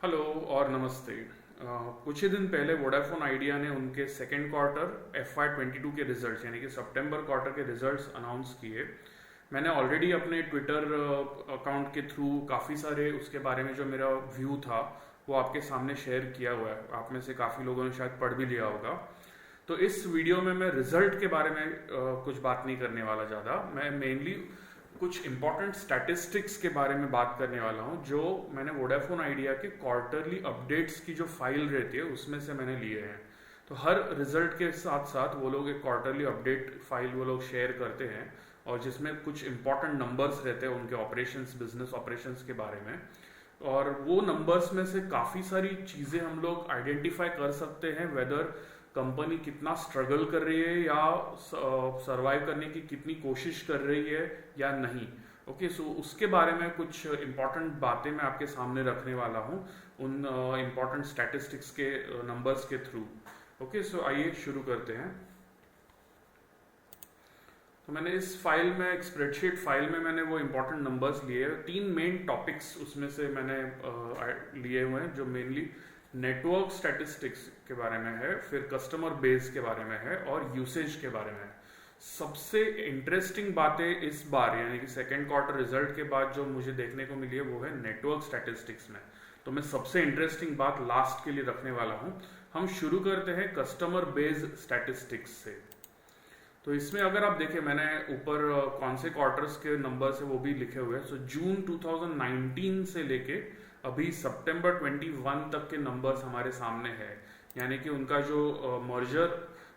Hello और नमस्ते। कुछ ही दिन पहले वोडाफोन आइडिया ने उनके सेकेंड क्वार्टर FY22 के रिजल्ट्स यानी कि सितंबर क्वार्टर के रिजल्ट्स अनाउंस किए। मैंने ऑलरेडी अपने ट्विटर अकाउंट के थ्रू काफ़ी सारे उसके बारे में जो मेरा व्यू था वो आपके सामने शेयर किया हुआ है। आप में से काफ़ी लोगों ने शायद पढ़ भी लिया होगा। तो इस वीडियो में मैं रिजल्ट के बारे में कुछ बात नहीं करने वाला ज़्यादा। मैं मेनली कुछ इंपॉर्टेंट स्टैटिस्टिक्स के बारे में बात करने वाला हूं जो मैंने वोडाफोन आइडिया के क्वार्टरली अपडेट्स की जो फाइल रहती है उसमें से मैंने लिए हैं। तो हर रिजल्ट के साथ साथ वो लोग एक क्वार्टरली अपडेट फाइल वो लोग शेयर करते हैं और जिसमें कुछ इंपॉर्टेंट नंबर्स रहते हैं उनके ऑपरेशंस, बिजनेस ऑपरेशंस के बारे में। और वो नंबर्स में से काफ़ी सारी चीज़ें हम लोग आइडेंटिफाई कर सकते हैं वेदर कंपनी कितना स्ट्रगल कर रही है या सरवाइव करने की कितनी कोशिश कर रही है या नहीं। ओके, सो उसके बारे में कुछ इंपॉर्टेंट बातें मैं आपके सामने रखने वाला हूँ उन इंपॉर्टेंट स्टैटिस्टिक्स के नंबर्स के थ्रू। ओके, सो आइए शुरू करते हैं। तो मैंने इस फाइल में, एक स्प्रेडशीट फाइल में मैंने वो इंपॉर्टेंट नंबर्स लिए। तीन मेन टॉपिक्स उसमें से मैंने लिए हुए हैं जो मेनली नेटवर्क स्टैटिस्टिक्स के बारे में है, फिर कस्टमर बेस के बारे में है और यूसेज के बारे में है। सबसे इंटरेस्टिंग बातें इस बार यानी कि सेकेंड क्वार्टर रिजल्ट के बाद जो मुझे देखने को मिली है वो है नेटवर्क स्टैटिस्टिक्स में। तो मैं सबसे इंटरेस्टिंग बात लास्ट के लिए रखने वाला हूं। हम शुरू करते हैं कस्टमर बेस स्टैटिस्टिक्स से। तो इसमें अगर आप देखें, मैंने ऊपर कौन से क्वार्टर्स के नंबर्स है वो भी लिखे हुए हैं। सो जून 2019 से लेके अभी सितंबर 21 तक के नंबर्स हमारे सामने है। यानी कि उनका जो मर्जर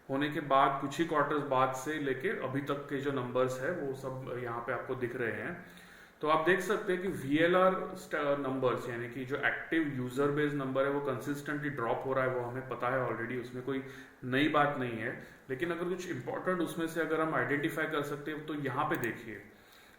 होने के बाद कुछ ही क्वार्टर्स बाद से लेके अभी तक के जो नंबर्स है वो सब यहाँ पे आपको दिख रहे हैं। तो आप देख सकते हैं कि VLR नंबर्स यानी कि जो एक्टिव यूजर बेस नंबर है वो कंसिस्टेंटली ड्रॉप हो रहा है, वो हमें पता है ऑलरेडी, उसमें कोई नई बात नहीं है। लेकिन अगर कुछ इंपॉर्टेंट उसमें से अगर हम आइडेंटिफाई कर सकते हैं तो यहाँ पे देखिए।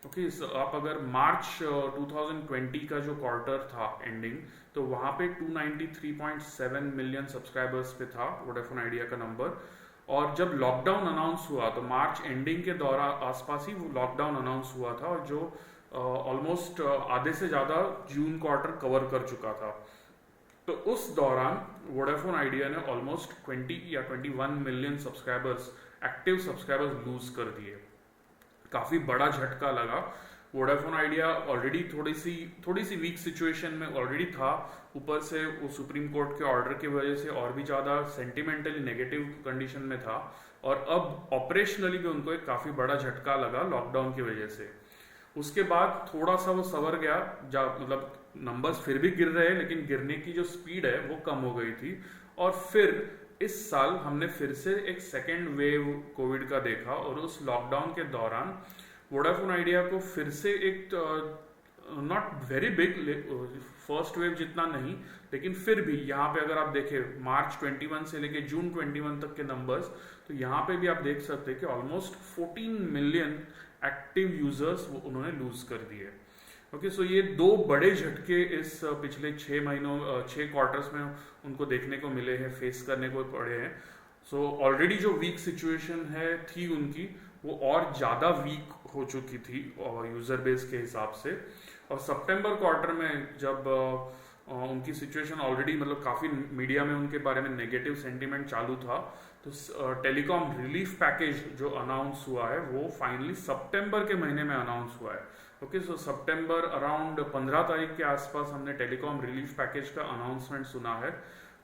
ओके, आप अगर मार्च 2020 का जो क्वार्टर था एंडिंग, तो वहां पे 293.7 मिलियन सब्सक्राइबर्स पे था वोडाफोन आइडिया का नंबर। और जब लॉकडाउन अनाउंस हुआ तो मार्च एंडिंग के दौरान आसपास ही वो लॉकडाउन अनाउंस हुआ था और जो ऑलमोस्ट आधे से ज़्यादा जून क्वार्टर कवर कर चुका था। तो उस दौरान वोडाफोन आइडिया ने ऑलमोस्ट 20 या 21 million subscribers, active subscribers lose कर दिए। काफी बड़ा झटका लगा। वोडाफोन आइडिया ऑलरेडी थोड़ी सी वीक सिचुएशन में ऑलरेडी था, ऊपर से वो सुप्रीम कोर्ट के ऑर्डर की वजह से और भी ज्यादा सेंटिमेंटली नेगेटिव कंडीशन में था। और अब ऑपरेशनली भी उनको एक काफी बड़ा झटका लगा लॉकडाउन की वजह से। उसके बाद थोड़ा सा वो सवर गया, मतलब नंबर्स फिर भी गिर रहे हैं लेकिन गिरने की जो स्पीड है वो कम हो गई थी। और फिर इस साल हमने फिर से एक सेकेंड वेव कोविड का देखा और उस लॉकडाउन के दौरान वोडाफोन आइडिया को फिर से एक not very big first wave जितना नहीं, लेकिन फिर भी यहाँ पे अगर आप देखें मार्च 21 से लेके जून 21 तक के नंबर्स, तो यहाँ पे भी आप देख सकते हैं कि ऑलमोस्ट 14 मिलियन एक्टिव यूजर्स उन्होंने लूज कर दिए। ओके, सो ये दो बड़े झटके इस पिछले 6 क्वार्टर्स में उनको देखने को मिले हैं, फेस करने को पड़े हैं। सो ऑलरेडी जो वीक सिचुएशन थी उनकी, वो और ज़्यादा वीक हो चुकी थी यूज़र बेस के हिसाब से। और सितंबर क्वार्टर में जब उनकी सिचुएशन ऑलरेडी, मतलब काफ़ी मीडिया में उनके बारे में नेगेटिव सेंटीमेंट चालू था, तो टेलीकॉम रिलीफ पैकेज जो अनाउंस हुआ है वो फाइनली सितंबर के महीने में अनाउंस हुआ है। ओके, सो सितंबर अराउंड 15 तारीख के आसपास हमने टेलीकॉम रिलीफ पैकेज का अनाउंसमेंट सुना है।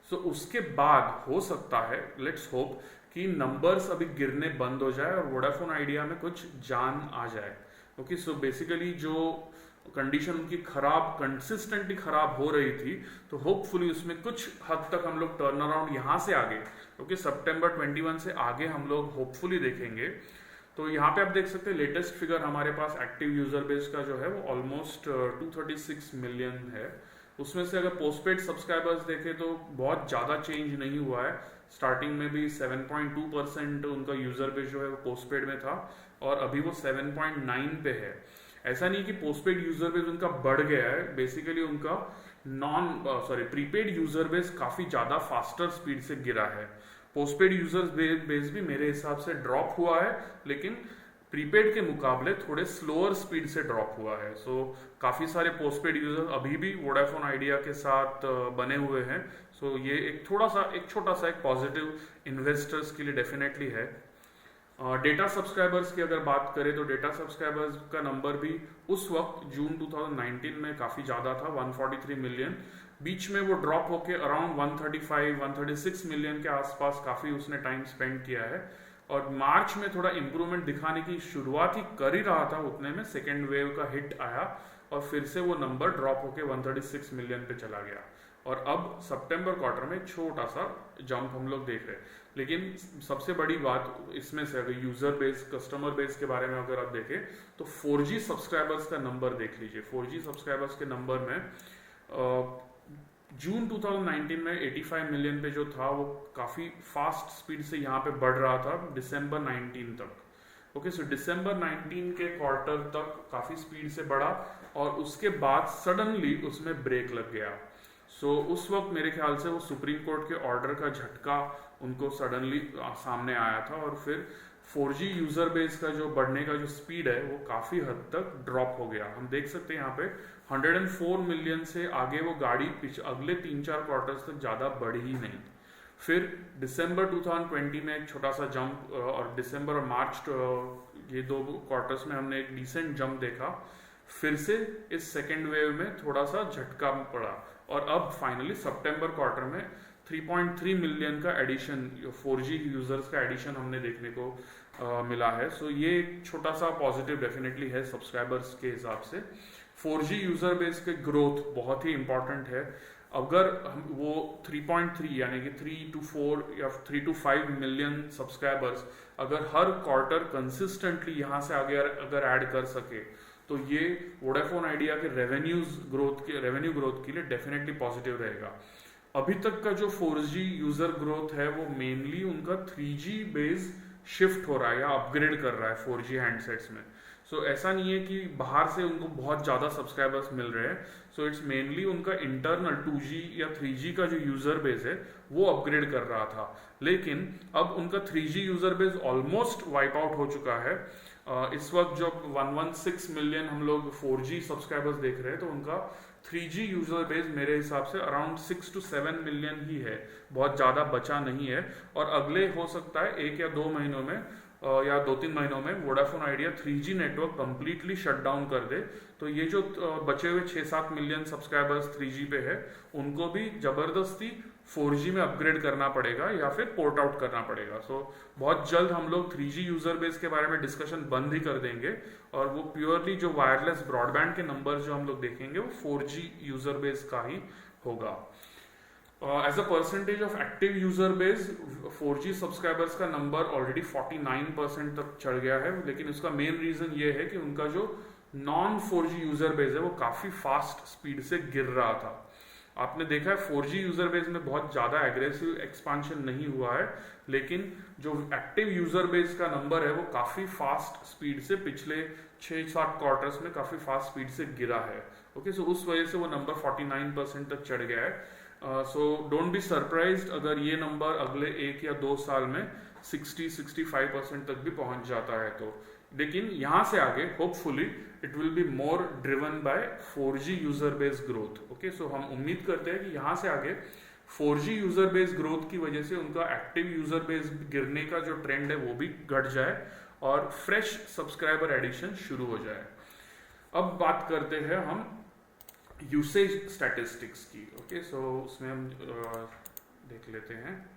सो उसके बाद हो सकता है, लेट्स होप, कि नंबर्स अभी गिरने बंद हो जाए और वोडाफोन आइडिया में कुछ जान आ जाए। ओके, सो बेसिकली जो कंडीशन उनकी कंसिस्टेंटली खराब हो रही थी, तो होपफुली उसमें कुछ हद तक हम लोग टर्न अराउंड यहाँ से आगे, ओके, सितंबर 21 से आगे हम लोग होपफुली देखेंगे। तो यहाँ पे आप देख सकते हैं लेटेस्ट फिगर हमारे पास एक्टिव यूजर बेस का जो है वो ऑलमोस्ट 236 मिलियन है। उसमें से अगर पोस्टपेड सब्सक्राइबर्स देखें तो बहुत ज़्यादा चेंज नहीं हुआ है। स्टार्टिंग में भी 7.2% उनका यूजर बेस जो है वो पोस्टपेड में था और अभी वो 7.9 पे है। ऐसा नहीं कि पोस्टपेड यूजर बेस उनका बढ़ गया है, बेसिकली उनका प्रीपेड यूजर बेस काफ़ी ज़्यादा फास्टर स्पीड से गिरा है। पोस्टपेड यूजर बेस भी मेरे हिसाब से ड्रॉप हुआ है, लेकिन प्रीपेड के मुकाबले थोड़े स्लोअर स्पीड से ड्रॉप हुआ है। सो काफ़ी सारे पोस्टपेड यूजर अभी भी वोडाफोन आइडिया के साथ बने हुए हैं। सो ये एक छोटा सा एक पॉजिटिव इन्वेस्टर्स के लिए डेफिनेटली है। डेटा सब्सक्राइबर्स की अगर बात करें तो डेटा सब्सक्राइबर्स का नंबर भी उस वक्त जून 2019 में काफ़ी ज़्यादा था, 143 मिलियन। बीच में वो ड्रॉप होके अराउंड 135-136 मिलियन के आसपास काफ़ी उसने टाइम स्पेंड किया है, और मार्च में थोड़ा इंप्रूवमेंट दिखाने की शुरुआत ही कर ही रहा था, उतने में सेकेंड वेव का हिट आया और फिर से वो नंबर ड्रॉप होके 136 मिलियन पे चला गया। और अब सितंबर क्वार्टर में छोटा सा जंप हम लोग देख रहे हैं। लेकिन सबसे बड़ी बात इसमें से अगर यूजर बेस, कस्टमर बेस के बारे में अगर आप देखें तो 4G सब्सक्राइबर्स का नंबर देख लीजिए। 4G सब्सक्राइबर्स के नंबर में जून 2019 में 85 मिलियन पे जो था वो काफ़ी फास्ट स्पीड से यहाँ पे बढ़ रहा था दिसंबर 19 तक। ओके, सो दिसंबर 19 के क्वार्टर तक काफ़ी स्पीड से बढ़ा और उसके बाद सडनली उसमें ब्रेक लग गया। सो उस वक्त मेरे ख्याल से वो सुप्रीम कोर्ट के ऑर्डर का झटका उनको सडनली सामने आया था और फिर 4G यूजर बेस का जो बढ़ने का जो स्पीड है वो काफ़ी हद तक ड्रॉप हो गया। हम देख सकते हैं यहाँ पे 104 मिलियन से आगे वो गाड़ी अगले 3-4 क्वार्टर्स तक ज़्यादा बढ़ी ही नहीं। फिर दिसंबर 2020 में एक छोटा सा जंप और दिसंबर और मार्च ये 2 क्वार्टर्स में हमने एक डिसेंट जंप देखा। फिर से इस सेकेंड वेव में थोड़ा सा झटका पड़ा और अब फाइनली सितंबर क्वार्टर में 3.3 मिलियन का एडिशन, 4G यूजर्स का एडिशन हमने देखने को मिला है। सो ये एक छोटा सा पॉजिटिव डेफिनेटली है सब्सक्राइबर्स के हिसाब से। 4G यूजर बेस के ग्रोथ बहुत ही इंपॉर्टेंट है। अगर हम वो 3.3 यानी कि 3 to 4 या 3 to 5 मिलियन सब्सक्राइबर्स अगर हर क्वार्टर कंसिस्टेंटली यहाँ से आगे अगर ऐड कर सके तो ये वोडाफोन आइडिया के रेवेन्यू ग्रोथ के लिए डेफिनेटली पॉजिटिव रहेगा। अभी तक का जो 4G यूजर ग्रोथ है वो मेनली उनका 3G बेस शिफ्ट हो रहा है या अपग्रेड कर रहा है 4G हैंडसेट्स में। सो ऐसा नहीं है कि बाहर से उनको बहुत ज़्यादा सब्सक्राइबर्स मिल रहे हैं। सो इट्स मेनली उनका इंटरनल 2G या 3G का जो यूजर बेस है वो अपग्रेड कर रहा था, लेकिन अब उनका 3G user base almost wipe out हो चुका है। इस वक्त जब 116 मिलियन हम लोग 4G सब्सक्राइबर्स देख रहे हैं तो उनका 3G यूजर बेस मेरे हिसाब से अराउंड 6 to 7 मिलियन ही है, बहुत ज़्यादा बचा नहीं है। और अगले हो सकता है 1 या 2 महीनों में या 2-3 महीनों में Vodafone idea 3G network completely shut down कर दे, तो ये जो बचे हुए 6-7 मिलियन सब्सक्राइबर्स 3G पे है उनको भी जबरदस्ती 4G में अपग्रेड करना पड़ेगा या फिर पोर्ट आउट करना पड़ेगा। सो बहुत जल्द हम लोग 3G यूजर बेस के बारे में डिस्कशन बंद ही कर देंगे और वो प्योरली जो वायरलेस ब्रॉडबैंड के नंबर जो हम लोग देखेंगे वो 4G यूजर बेस का ही होगा। As a percentage of active user base 4G subscribers का नंबर ऑलरेडी 49% तक चढ़ गया है, लेकिन उसका मेन रीजन ये है कि उनका जो नॉन 4G यूजर बेस है वो काफी फास्ट स्पीड से गिर रहा था। आपने देखा है 4G यूजर बेस में बहुत ज्यादा एग्रेसिव एक्सपांशन नहीं हुआ है, लेकिन जो एक्टिव यूजर बेस का नंबर है वो काफी फास्ट स्पीड से पिछले 6-7 क्वार्टर्स में काफी फास्ट स्पीड से गिरा है। ओके, सो उस वजह से वो नंबर 49% तक चढ़ गया है। सो डोंट बी सरप्राइज्ड अगर ये नंबर अगले 1 या 2 साल में 60-65% तक भी पहुंच जाता है तो, लेकिन यहाँ से आगे hopefully it will be more driven by 4G user base growth. Okay, so हम उम्मीद करते हैं कि यहाँ से आगे 4G यूजर बेस ग्रोथ की वजह से उनका एक्टिव यूजर बेस गिरने का जो ट्रेंड है वो भी घट जाए और फ्रेश सब्सक्राइबर एडिशन शुरू हो जाए। अब बात करते हैं हम यूसेज स्टैटिस्टिक्स की। ओके, सो उसमें हम देख लेते हैं।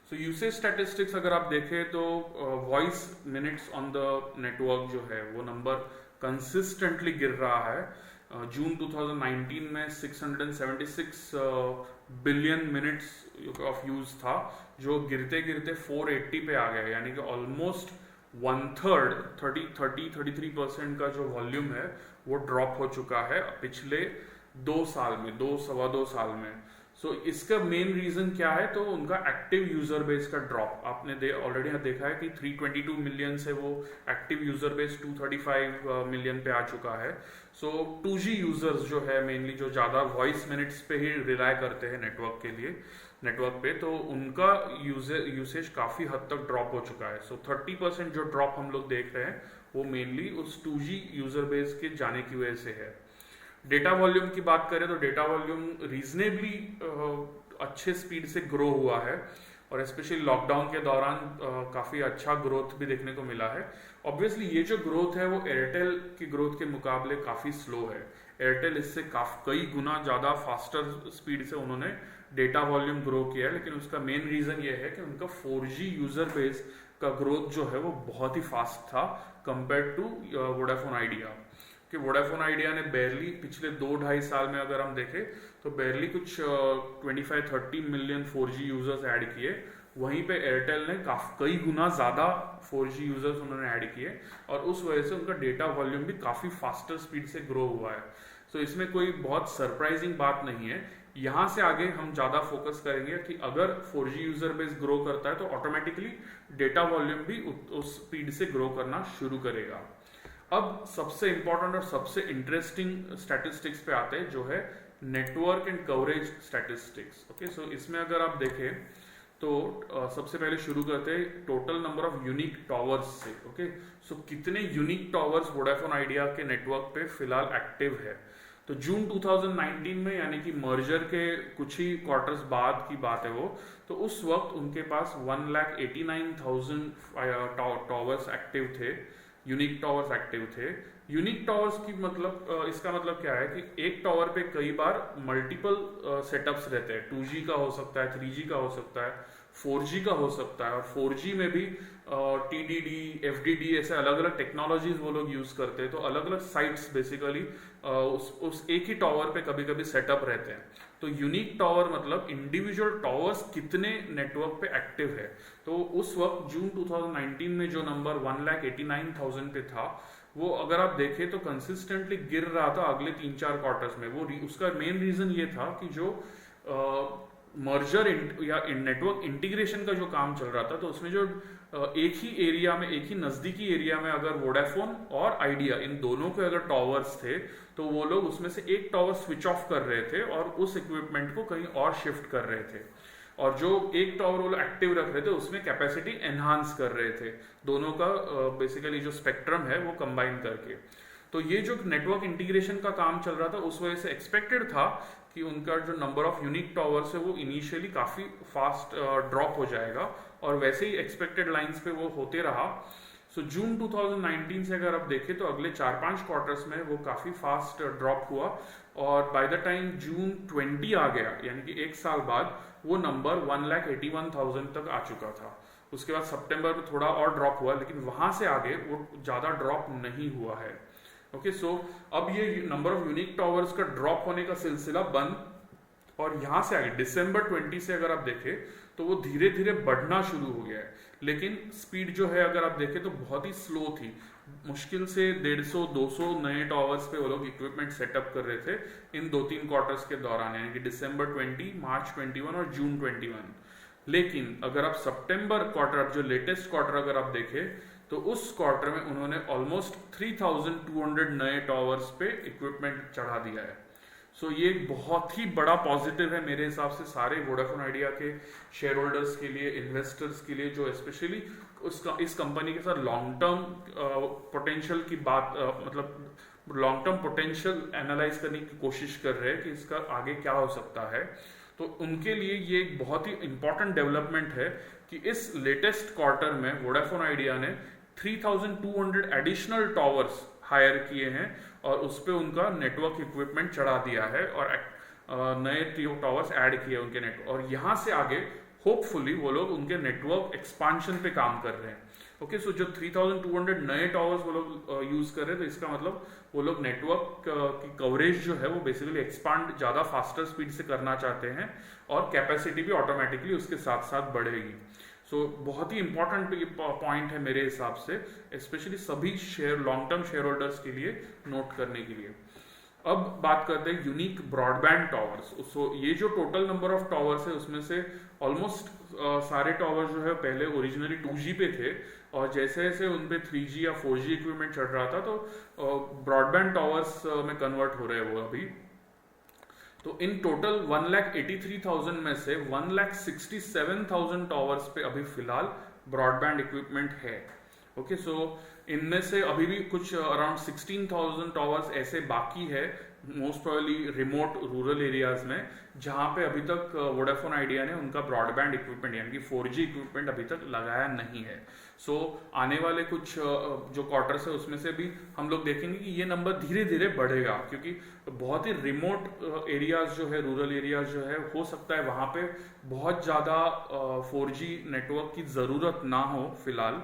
सो यूसेज स्टैटिस्टिक्स अगर आप देखें तो voice minutes on the network जो है वो नंबर कंसिस्टेंटली गिर रहा है। जून 2019 में 676 बिलियन मिनट्स ऑफ यूज था, जो गिरते गिरते 480 पे आ गया, यानी कि ऑलमोस्ट 33% का जो वॉल्यूम है वो ड्रॉप हो चुका है पिछले 2 साल में, 2-2.25 साल में। सो इसका मेन रीजन क्या है, तो उनका एक्टिव यूजर बेस का ड्रॉप आपने ऑलरेडी देखा है कि 322 मिलियन से वो एक्टिव यूजर बेस 235 मिलियन पे आ चुका है। सो 2G यूजर्स जो है मेनली जो ज्यादा वॉइस मिनट्स पे ही रिलाय करते हैं नेटवर्क के लिए, नेटवर्क पे, तो उनका यूसेज काफ़ी हद तक ड्रॉप हो चुका है। सो 30% जो ड्रॉप हम लोग देख रहे हैं वो मेनली उस 2G यूज़र बेस के जाने की वजह से है। डेटा वॉल्यूम की बात करें तो डेटा वॉल्यूम रीजनेबली अच्छे स्पीड से ग्रो हुआ है, और स्पेशली लॉकडाउन के दौरान काफ़ी अच्छा ग्रोथ भी देखने को मिला है। ऑब्वियसली ये जो ग्रोथ है वो एयरटेल की ग्रोथ के मुकाबले काफ़ी स्लो है। एयरटेल इससे कई गुना ज़्यादा फास्टर स्पीड से उन्होंने डेटा वॉल्यूम ग्रो किया है, लेकिन उसका मेन रीज़न ये है कि उनका 4G यूज़र बेस का ग्रोथ जो है वो बहुत ही फास्ट था कंपेयर टू वोडाफोन आइडिया। कि वोडाफोन आइडिया ने बेरली पिछले 2-2.5 साल में अगर हम देखें तो बेरली कुछ 25-30 मिलियन 4G यूजर्स ऐड किए, वहीं पे एयरटेल ने कई गुना ज़्यादा 4G यूजर्स उन्होंने ऐड किए, और उस वजह से उनका डेटा वॉल्यूम भी काफ़ी फास्टर स्पीड से ग्रो हुआ है। सो इसमें कोई बहुत सरप्राइजिंग बात नहीं है। यहाँ से आगे हम ज़्यादा फोकस करेंगे कि अगर 4G यूजर बेस ग्रो करता है तो ऑटोमेटिकली डेटा वॉल्यूम भी उस स्पीड से ग्रो करना शुरू करेगा। अब सबसे इंपॉर्टेंट और सबसे इंटरेस्टिंग स्टैटिस्टिक्स पे आते हैं, जो है network and coverage statistics. Okay, so इसमें अगर आप देखें तो सबसे पहले शुरू करते हैं total number of unique towers से। ओके, सो कितने यूनिक टॉवर्स वोडाफोन आइडिया के नेटवर्क पे फिलहाल एक्टिव है। तो जून 2019 में, यानी कि मर्जर के कुछ ही क्वार्टर्स बाद की बात है वो, तो उस वक्त उनके पास 1,89,000 टॉवर्स एक्टिव थे, यूनिक टॉवर्स एक्टिव थे। यूनिक टॉवर्स की मतलब इसका मतलब क्या है कि एक टॉवर पे कई बार मल्टीपल सेटअप्स रहते हैं। 2G का हो सकता है, 3G का हो सकता है, 4G का हो सकता है, और 4G में भी TDD, FDD ऐसे अलग अलग टेक्नोलॉजीज वो लोग यूज करते हैं। तो अलग अलग साइट्स बेसिकली उस एक ही टॉवर पे कभी कभी सेटअप रहते हैं। तो यूनिक टॉवर मतलब इंडिविजुअल टॉवर्स कितने नेटवर्क पे एक्टिव है। तो उस वक्त जून 2019 में जो नंबर 1,89,000 पे था, वो अगर आप देखें तो कंसिस्टेंटली गिर रहा था अगले 3-4 क्वार्टर्स में। वो उसका मेन रीजन ये था कि जो मर्जर या नेटवर्क इंटीग्रेशन का जो काम चल रहा था, तो उसमें जो एक ही एरिया में, एक ही नजदीकी एरिया में अगर वोडाफोन और आइडिया इन दोनों के अगर टॉवर्स थे, तो वो लोग उसमें से एक टॉवर स्विच ऑफ कर रहे थे और उस इक्विपमेंट को कहीं और शिफ्ट कर रहे थे, और जो एक टॉवर वो लोग एक्टिव रख रहे थे उसमें कैपेसिटी एनहांस कर रहे थे, दोनों का बेसिकली जो स्पेक्ट्रम है वो कंबाइन करके। तो ये जो नेटवर्क इंटीग्रेशन का काम चल रहा था, उस वजह से एक्सपेक्टेड था कि उनका जो नंबर ऑफ यूनिक टॉवर्स है वो इनिशियली काफ़ी फास्ट ड्रॉप हो जाएगा, और वैसे ही एक्सपेक्टेड लाइंस पे वो होते रहा। सो जून 2019 से अगर आप देखें तो अगले 4-5 क्वार्टर्स में वो काफ़ी फास्ट ड्रॉप हुआ, और बाय द टाइम जून 20 आ गया, यानी कि एक साल बाद, वो नंबर 1,81,000 तक आ चुका था। उसके बाद सितंबर में थोड़ा और ड्रॉप हुआ, लेकिन वहां से आगे वो ज़्यादा ड्रॉप नहीं हुआ है। ओके, सो अब ये नंबर ऑफ यूनिक टॉवर्स का ड्रॉप होने का सिलसिला बंद, और यहां से आगे दिसंबर 20 से अगर आप देखें तो वो धीरे धीरे बढ़ना शुरू हो गया है, लेकिन स्पीड जो है अगर आप देखें तो बहुत ही स्लो थी। मुश्किल से 150-200 नए टॉवर्स पे वो लोग इक्विपमेंट सेटअप कर रहे थे इन 2-3 क्वार्टर्स के दौरान, यानी कि दिसंबर 20, मार्च 21 और जून 21। लेकिन अगर आप सितंबर क्वार्टर, अब जो लेटेस्ट क्वार्टर अगर आप देखें तो उस क्वार्टर में उन्होंने ऑलमोस्ट 3,200 नए टॉवर्स पे इक्विपमेंट चढ़ा दिया है। सो ये बहुत ही बड़ा पॉजिटिव है मेरे हिसाब से सारे वोडाफोन आइडिया के शेयर होल्डर्स के लिए, इन्वेस्टर्स के लिए, जो स्पेशली इस कंपनी के साथ लॉन्ग टर्म पोटेंशियल की बात, मतलब लॉन्ग टर्म पोटेंशियल एनालाइज करने की कोशिश कर रहे हैं कि इसका आगे क्या हो सकता है। तो उनके लिए ये एक बहुत ही इंपॉर्टेंट डेवलपमेंट है कि इस लेटेस्ट क्वार्टर में वोडाफोन आइडिया ने 3,200 एडिशनल टॉवर्स हायर किए हैं, और उस पर उनका नेटवर्क इक्विपमेंट चढ़ा दिया है, और नए टॉवर्स ऐड किए उनके नेटवर्क, और यहाँ से आगे होपफुली वो लोग उनके नेटवर्क एक्सपांशन पे काम कर रहे हैं। ओके, सो जो 3,200 नए टॉवर्स वो लोग यूज कर रहे हैं, तो इसका मतलब वो लोग नेटवर्क की कवरेज जो है वो बेसिकली एक्सपांड ज़्यादा फास्टर स्पीड से करना चाहते हैं, और कैपेसिटी भी ऑटोमेटिकली उसके साथ साथ बढ़ेगी। सो बहुत ही इंपॉर्टेंट पॉइंट है मेरे हिसाब से, स्पेशली सभी लॉन्ग टर्म शेयर होल्डर्स के लिए नोट करने के लिए। अब बात करते हैं यूनिक ब्रॉडबैंड टॉवर्स। सो ये जो टोटल नंबर ऑफ टॉवर्स है उसमें से ऑलमोस्ट सारे टॉवर्स जो है पहले ओरिजिनली 2G पे थे, और जैसे जैसे उन पे 3G या 4G इक्विपमेंट चढ़ रहा था तो ब्रॉडबैंड टॉवर्स में कन्वर्ट हो रहे हैं वो अभी। तो इन टोटल 1,83,000 में से 1,67,000 टॉवर्स पे अभी फिलहाल ब्रॉडबैंड इक्विपमेंट है। ओके, सो इनमें से अभी भी कुछ अराउंड 16,000 टॉवर्स ऐसे बाकी है, most probably remote rural areas में, जहां पे अभी तक वोडाफोन आइडिया ने उनका ब्रॉडबैंड इक्विपमेंट यानी कि 4G इक्विपमेंट अभी तक लगाया नहीं है। सो आने वाले कुछ जो क्वार्टर्स है उसमें से भी हम लोग देखेंगे कि ये नंबर धीरे धीरे बढ़ेगा, क्योंकि बहुत ही रिमोट एरियाज जो है, रूरल एरियाज जो है, हो सकता है वहां पे बहुत ज़्यादा 4G नेटवर्क की ज़रूरत ना हो फिलहाल।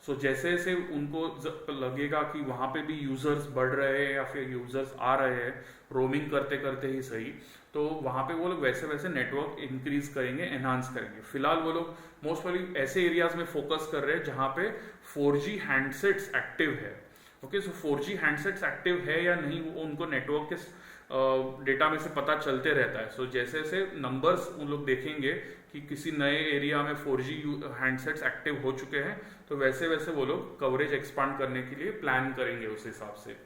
सो जैसे जैसे उनको लगेगा कि वहाँ पे भी यूजर्स बढ़ रहे हैं या फिर यूजर्स आ रहे हैं रोमिंग करते करते ही सही, तो वहाँ पे वो लोग वैसे वैसे नेटवर्क इंक्रीज करेंगे, एनहांस करेंगे। फिलहाल वो लोग मोस्ट प्रोबेबली ऐसे एरियाज में फोकस कर रहे हैं जहाँ पे 4G हैंडसेट्स एक्टिव है। ओके, सो 4G हैंडसेट्स एक्टिव है या नहीं वो उनको नेटवर्क के डेटा में से पता चलते रहता है। सो जैसे जैसे नंबर्स उन लोग देखेंगे कि किसी नए एरिया में 4G हैंडसेट्स एक्टिव हो चुके हैं, तो वैसे वैसे वो लोग कवरेज एक्सपांड करने के लिए प्लान करेंगे उस हिसाब से।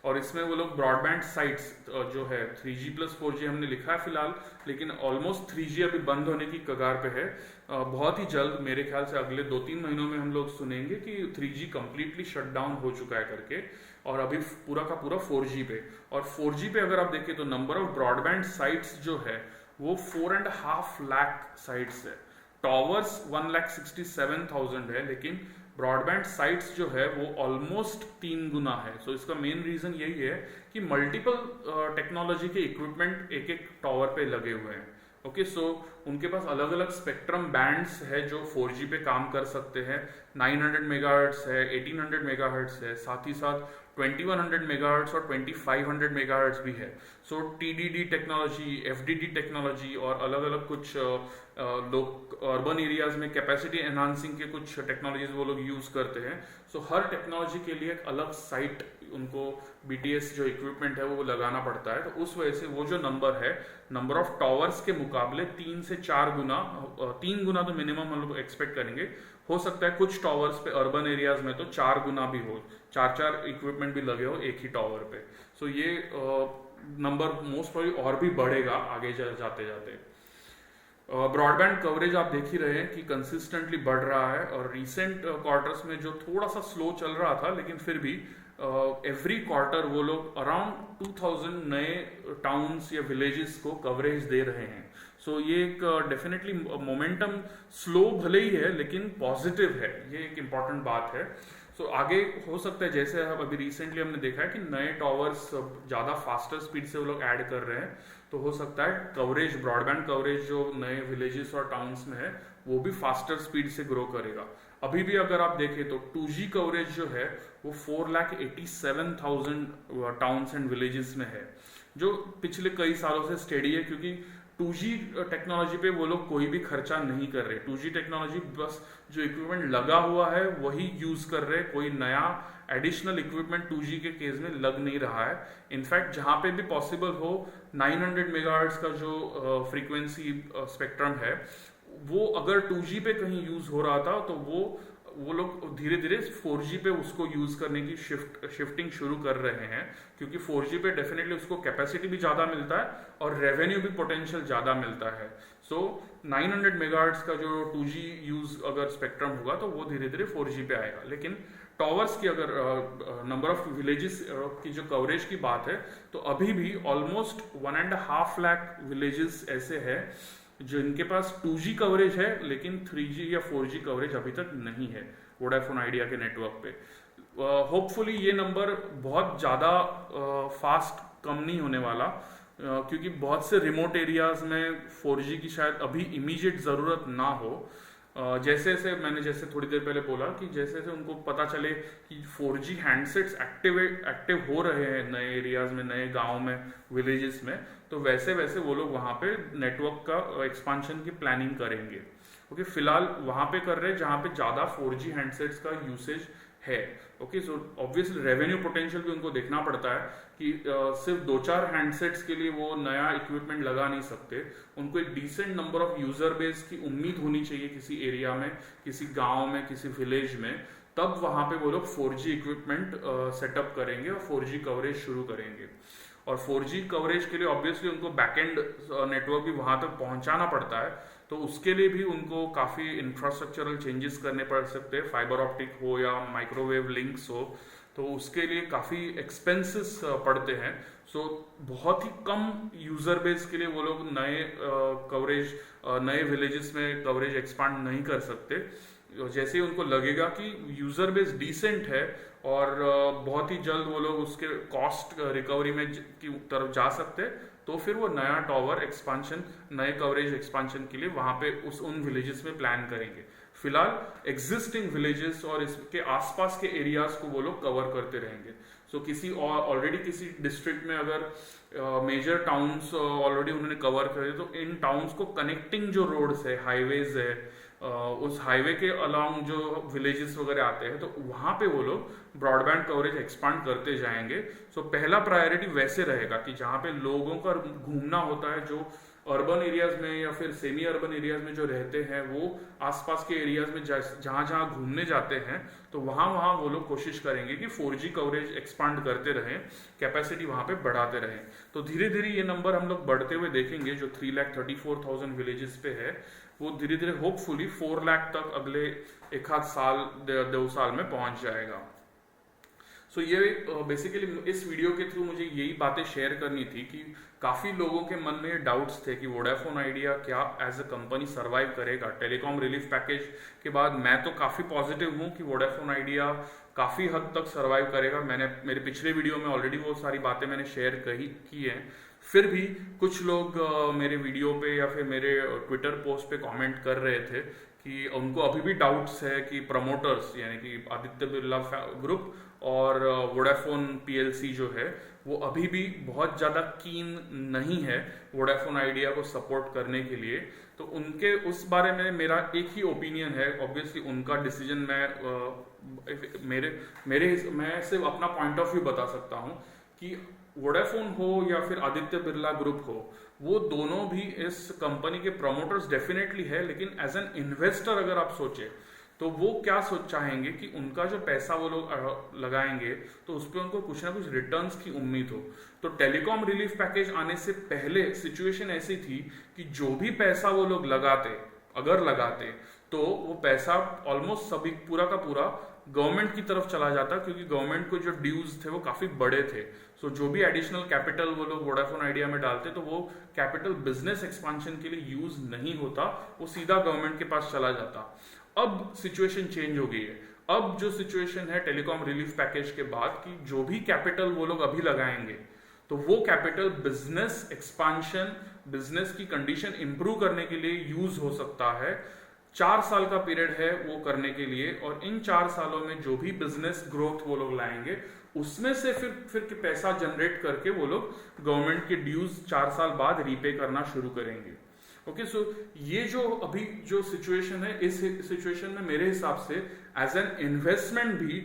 और इसमें वो लोग ब्रॉडबैंड साइट्स जो है 3G+4G हमने लिखा है फिलहाल, लेकिन ऑलमोस्ट 3G अभी बंद होने की कगार पे है। बहुत ही जल्द मेरे ख्याल से अगले 2-3 महीनों में हम लोग सुनेंगे कि 3G कंप्लीटली शट डाउन हो चुका है करके, और अभी पूरा का पूरा 4G पे। और 4G पे अगर आप देखें तो नंबर ऑफ ब्रॉडबैंड साइट्स जो है वो 4.5 लाख साइट्स है। टॉवर्स 1,67,000 है, लेकिन ब्रॉडबैंड साइट्स जो है वो ऑलमोस्ट 3 गुना है। सो इसका मेन रीजन यही है कि मल्टीपल टेक्नोलॉजी के इक्विपमेंट एक एक टॉवर पे लगे हुए हैं। ओके, सो उनके पास अलग अलग स्पेक्ट्रम बैंड्स है जो 4G पे काम कर सकते हैं। 900 मेगाहर्ट्ज है, 1800 मेगाहर्ट्ज है, साथ ही साथ 2100 मेगाहर्ट्ज और 2500 मेगाहर्ट्ज भी है। सो TDD टेक्नोलॉजी, FDD टेक्नोलॉजी और अलग अलग कुछ लोग अर्बन एरियाज में कैपेसिटी एनहांसिंग के कुछ टेक्नोलॉजीज वो लोग यूज करते हैं। सो हर टेक्नोलॉजी के लिए एक अलग साइट उनको BTS जो इक्विपमेंट है वो लगाना पड़ता है। तो उस वजह से वो जो नंबर है, नंबर ऑफ टॉवर्स के मुकाबले 3 से 4 गुना, 3 गुना तो मिनिमम हम लोग एक्सपेक्ट करेंगे। हो सकता है कुछ टॉवर्स पे अर्बन एरियाज में तो 4 गुना भी हो, 4 इक्विपमेंट भी लगे हो एक ही टॉवर पे। सो ये नंबर मोस्ट प्रोबेबली और भी बढ़ेगा आगे जाते जाते। ब्रॉडबैंड कवरेज आप देख ही रहे हैं कि कंसिस्टेंटली बढ़ रहा है, और रिसेंट क्वार्टर्स में जो थोड़ा सा स्लो चल रहा था, लेकिन फिर भी एवरी क्वार्टर वो लोग अराउंड 2000 नए टाउन्स या विलेजेस को कवरेज दे रहे हैं। सो ये एक डेफिनेटली मोमेंटम स्लो भले ही है लेकिन पॉजिटिव है, ये एक इम्पॉर्टेंट बात है। सो आगे हो सकता है, जैसे अभी रिसेंटली हमने देखा है कि नए टॉवर्स ज़्यादा फास्टर स्पीड से वो लोग ऐड कर रहे हैं, तो हो सकता है कवरेज, ब्रॉडबैंड कवरेज जो नए विलेजेस और टाउन्स में है वो भी फास्टर स्पीड से ग्रो करेगा। अभी भी अगर आप देखें तो 2G कवरेज जो है वो 4,87,000 टाउन्स एंड विलेजेस में है, जो पिछले कई सालों से स्टेडी है, क्योंकि 2G टेक्नोलॉजी पे वो लोग कोई भी खर्चा नहीं कर रहे। 2G टेक्नोलॉजी बस जो इक्विपमेंट लगा हुआ है वही यूज कर रहे, कोई नया एडिशनल इक्विपमेंट 2G के केस में लग नहीं रहा है। इनफैक्ट जहाँ पे भी पॉसिबल हो 900 मेगाहर्ट्ज का जो फ्रीक्वेंसी स्पेक्ट्रम है वो अगर 2G पे कहीं यूज हो रहा था तो वो लोग धीरे धीरे 4G पे उसको यूज करने की शिफ्टिंग शुरू कर रहे हैं, क्योंकि 4G पे डेफिनेटली उसको कैपेसिटी भी ज़्यादा मिलता है और रेवेन्यू भी पोटेंशियल ज़्यादा मिलता है। सो 900 मेगाहर्ट्ज का जो 2G यूज अगर स्पेक्ट्रम होगा तो वो धीरे धीरे 4G पे आएगा। लेकिन टॉवर्स की अगर नंबर ऑफ विलेजेस की जो कवरेज की बात है तो अभी भी ऑलमोस्ट 1.5 लाख विलेजेस ऐसे हैं जिनके पास 2G कवरेज है, लेकिन 3G या 4G कवरेज अभी तक नहीं है वोडाफोन आइडिया के नेटवर्क पे। होपफुली ये नंबर बहुत ज़्यादा फास्ट कम नहीं होने वाला, क्योंकि बहुत से रिमोट एरियाज में 4G की शायद अभी इमीडिएट ज़रूरत ना हो। जैसे जैसे मैंने थोड़ी देर पहले बोला कि जैसे जैसे उनको पता चले कि 4G हैंडसेट्स एक्टिव हो रहे हैं नए एरियाज में, नए गाँव में, विलेजेस में, तो वैसे वैसे वो लोग वहाँ पे नेटवर्क का एक्सपांशन की प्लानिंग करेंगे। ओके, फिलहाल वहाँ पे कर रहे हैं जहाँ पे ज़्यादा 4G हैंडसेट्स का यूसेज है। Okay, so obviously revenue potential भी उनको देखना पड़ता है कि सिर्फ 2-4 हैंडसेट्स के लिए वो नया इक्विपमेंट लगा नहीं सकते। उनको एक decent number of user base की उम्मीद होनी चाहिए किसी एरिया में, किसी गांव में, किसी विलेज में, तब वहां पे वो लोग 4G इक्विपमेंट सेटअप करेंगे और 4G कवरेज शुरू करेंगे। और 4G कवरेज के लिए ऑब्वियसली उनको बैकएंड नेटवर्क भी वहां तक पहुंचाना पड़ता है, तो उसके लिए भी उनको काफ़ी इंफ्रास्ट्रक्चरल चेंजेस करने पड़ सकते हैं, फाइबर ऑप्टिक हो या माइक्रोवेव लिंक्स हो, तो उसके लिए काफ़ी एक्सपेंसेस पड़ते हैं। सो बहुत ही कम यूज़र बेस के लिए वो लोग नए कवरेज नए विलेजेस में कवरेज एक्सपांड नहीं कर सकते। जैसे ही उनको लगेगा कि यूज़र बेस डिसेंट है और बहुत ही जल्द वो लोग उसके कॉस्ट रिकवरी में की तरफ जा सकते हैं, तो फिर वो नया टावर एक्सपांशन, नए कवरेज एक्सपांशन के लिए वहाँ पे उन विलेजेस में प्लान करेंगे। फिलहाल एग्जिस्टिंग विलेजेस और इसके आसपास के एरियाज को वो लोग कवर करते रहेंगे। सो किसी ऑलरेडी किसी डिस्ट्रिक्ट में अगर मेजर टाउन्स ऑलरेडी उन्होंने कवर करे, तो इन टाउन्स को कनेक्टिंग जो रोड्स है, हाईवेज है, उस हाईवे के अलाउंग जो विलेजेस वगैरह आते हैं, तो वहाँ पे वो लोग ब्रॉडबैंड कवरेज एक्सपांड करते जाएंगे। सो पहला प्रायोरिटी वैसे रहेगा कि जहाँ पे लोगों का घूमना होता है, जो अर्बन एरियाज में या फिर सेमी अर्बन एरियाज में जो रहते हैं, वो आसपास के एरियाज में जहाँ जहाँ घूमने जाते हैं, तो वहाँ वहाँ वो लोग कोशिश करेंगे कि 4G कवरेज एक्सपांड करते रहें, कैपेसिटी वहाँ पे बढ़ाते रहें। तो धीरे धीरे ये नंबर हम लोग बढ़ते हुए देखेंगे, जो 3,34,000 विलेजेस पे है, वो धीरे धीरे होपफुली 4 लाख तक अगले एक आध साल 2 साल में पहुंच जाएगा। सो ये बेसिकली इस वीडियो के थ्रू मुझे यही बातें शेयर करनी थी कि काफ़ी लोगों के मन में डाउट्स थे कि वोडाफोन आइडिया क्या एज अ कंपनी सर्वाइव करेगा टेलीकॉम रिलीफ पैकेज के बाद। मैं तो काफ़ी पॉजिटिव हूँ कि वोडाफोन आइडिया काफ़ी हद तक सर्वाइव करेगा। मैंने मेरे पिछले वीडियो में ऑलरेडी वो सारी बातें मैंने शेयर की हैं। फिर भी कुछ लोग मेरे वीडियो पे या फिर मेरे ट्विटर पोस्ट पे कमेंट कर रहे थे कि उनको अभी भी डाउट्स है कि प्रमोटर्स यानी कि आदित्य बिरला ग्रुप और वोडाफोन पीएलसी जो है, वो अभी भी बहुत ज़्यादा कीन नहीं है वोडाफोन आइडिया को सपोर्ट करने के लिए। तो उनके उस बारे में मेरा एक ही ओपिनियन है। ऑब्वियसली उनका डिसीजन मैं सिर्फ अपना पॉइंट ऑफ व्यू बता सकता हूँ कि वोडाफोन हो या फिर आदित्य बिरला ग्रुप हो, वो दोनों भी इस कंपनी के प्रमोटर्स डेफिनेटली है, लेकिन एज एन इन्वेस्टर अगर आप सोचे तो वो क्या चाहेंगे कि उनका जो पैसा वो लोग लगाएंगे तो उस पर उनको कुछ ना कुछ रिटर्न्स की उम्मीद हो। तो टेलीकॉम रिलीफ पैकेज आने से पहले सिचुएशन ऐसी थी कि जो भी पैसा वो लोग लगाते तो वो पैसा ऑलमोस्ट सभी पूरा का पूरा गवर्नमेंट की तरफ चला जाता, क्योंकि गवर्नमेंट को जो ड्यूज थे वो काफी बड़े थे। सो जो भी एडिशनल कैपिटल वो लोग वोडाफोन आइडिया में डालते तो वो कैपिटल बिजनेस एक्सपांशन के लिए यूज नहीं होता, वो सीधा गवर्नमेंट के पास चला जाता। अब सिचुएशन चेंज हो गई है। अब जो सिचुएशन है टेलीकॉम रिलीफ पैकेज के बाद कि जो भी कैपिटल वो लोग अभी लगाएंगे तो वो कैपिटल बिजनेस एक्सपांशन, बिजनेस की कंडीशन इंप्रूव करने के लिए यूज हो सकता है। 4 साल का पीरियड है वो करने के लिए, और इन 4 सालों में जो भी बिजनेस ग्रोथ वो लोग लाएंगे उसमें से फिर पैसा जनरेट करके वो लोग गवर्नमेंट के ड्यूज 4 साल बाद रीपे करना शुरू करेंगे। ओके, सो ये जो अभी जो सिचुएशन है, इस सिचुएशन में मेरे हिसाब से एज एन इन्वेस्टमेंट भी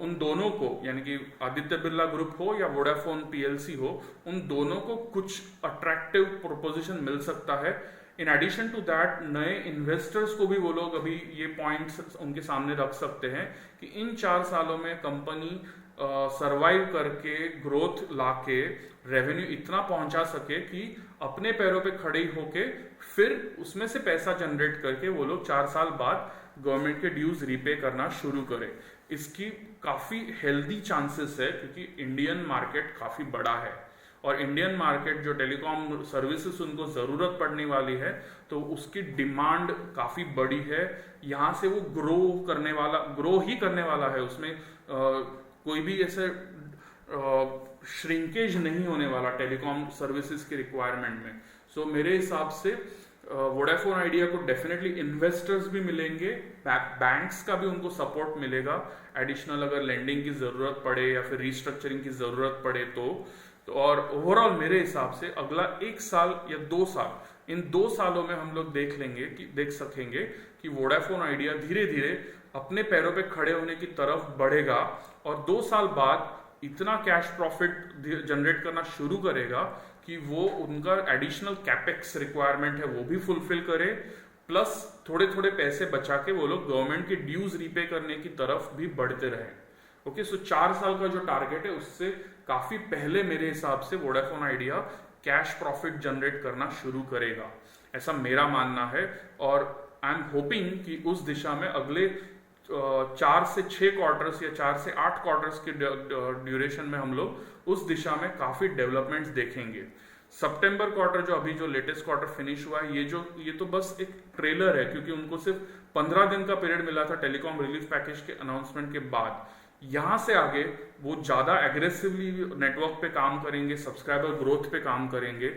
उन दोनों को, यानी कि आदित्य बिरला ग्रुप हो या वोडाफोन पीएलसी हो, उन दोनों को कुछ अट्रैक्टिव प्रोपोजिशन मिल सकता है। इन एडिशन टू दैट नए इन्वेस्टर्स को भी वो लोग अभी ये पॉइंट्स उनके सामने रख सकते हैं कि इन 4 सालों में कंपनी सरवाइव करके ग्रोथ लाके रेवेन्यू इतना पहुंचा सके कि अपने पैरों पे खड़े होके फिर उसमें से पैसा जनरेट करके वो लोग 4 साल बाद गवर्नमेंट के ड्यूज रीपे करना शुरू करें। इसकी काफी हेल्दी चांसेस है, क्योंकि इंडियन मार्केट काफी बड़ा है और इंडियन मार्केट जो टेलीकॉम सर्विसेज उनको जरूरत पड़ने वाली है, तो उसकी डिमांड काफी बड़ी है। यहाँ से वो ग्रो ही करने वाला है। उसमें कोई भी ऐसे श्रिंकेज नहीं होने वाला टेलीकॉम सर्विसेज के रिक्वायरमेंट में। सो मेरे हिसाब से वोडाफोन आइडिया को डेफिनेटली इन्वेस्टर्स भी मिलेंगे, बैंक्स का भी उनको सपोर्ट मिलेगा एडिशनल अगर लेंडिंग की जरूरत पड़े या फिर रिस्ट्रक्चरिंग की जरूरत पड़े तो और ओवरऑल मेरे हिसाब से अगला 1 साल या 2 साल, इन 2 सालों में हम लोग देख सकेंगे कि वोडाफोन आइडिया धीरे धीरे अपने पैरों पे खड़े होने की तरफ बढ़ेगा और 2 साल बाद इतना कैश प्रॉफिट जनरेट करना शुरू करेगा कि वो उनका एडिशनल कैपेक्स रिक्वायरमेंट है वो भी फुलफिल करे, प्लस थोड़े थोड़े पैसे बचा के वो लोग गवर्नमेंट के ड्यूज रीपे करने की तरफ भी बढ़ते रहे। ओके, सो 4 साल का जो टारगेट है उससे काफी पहले मेरे हिसाब से Vodafone idea cash profit generate करना शुरू करेगा, ऐसा मेरा मानना है। और आई एम होपिंग कि उस दिशा में अगले 4 से 6 क्वार्टर्स या 4 से 8 क्वार्टर्स के ड्यूरेशन में हम लोग उस दिशा में काफी डेवलपमेंट्स देखेंगे। सितंबर क्वार्टर जो अभी जो लेटेस्ट क्वार्टर फिनिश हुआ है, ये तो बस एक ट्रेलर है, क्योंकि उनको सिर्फ 15 दिन का पीरियड मिला था टेलीकॉम रिलीफ पैकेज के अनाउंसमेंट के बाद। यहां से आगे वो ज्यादा एग्रेसिवली नेटवर्क पे काम करेंगे, सब्सक्राइबर ग्रोथ पे काम करेंगे।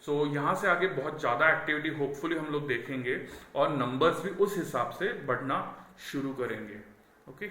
सो यहां से आगे बहुत ज्यादा एक्टिविटी होपफुली हम लोग देखेंगे और नंबर्स भी उस हिसाब से बढ़ना शुरू करेंगे। ओके।